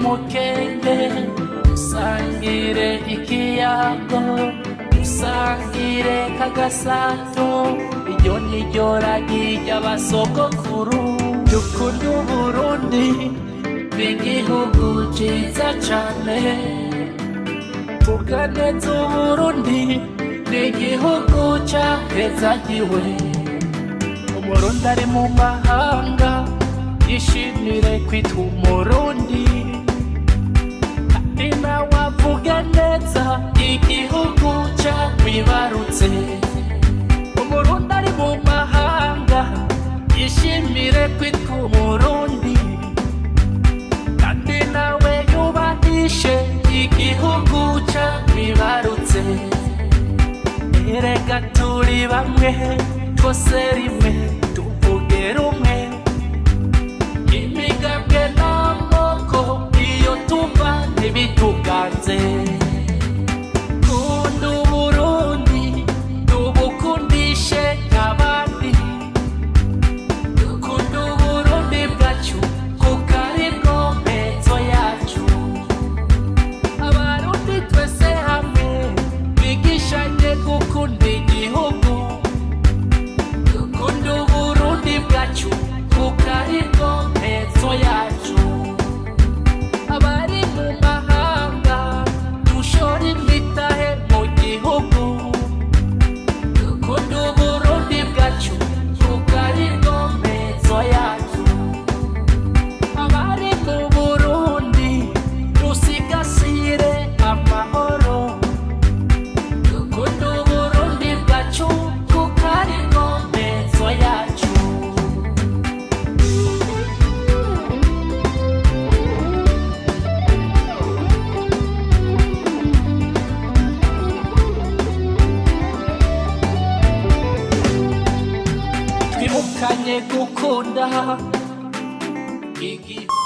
umukende dusangire ikiyago dusangire kagasato iryo niryo ragi ry'abasogokuru dukunda Uburundi n'igihugu ciza cane vuga neza Uburundi n'igihugu cahezagiwe Umurundi ari mu mahanga yishimire kwitwa Umurundi kandi nawe avuge neza igihugu camwibarutse Umurundi ari mu mahanga yishimire kwitwa Umurundi kandi nawe yubahishe igihugu camwibarutse erega turi bamwe twose rimwe tuvuge rumwe imigambwe n'amoko iyo tuva ntibituganze kunda Uburundi tubukundishe nk'abandi dukunda Uburundi bwacu kuko aribwo mpezo yacu abarundi twese hamwe bigishanye gukunda igihugu dukunda Uburundi bwacu kuko aribwo mpezo yacu abari mu mahanga dushora imitahe mu gihugu dukunda Uburundi bwacu kuko aribwo mpezo yacu abari mu Burundi dusigasire amahoro dukunda Uburundi bwacu kuko aribwo mpezo yacu twibukanye gukunda igihugu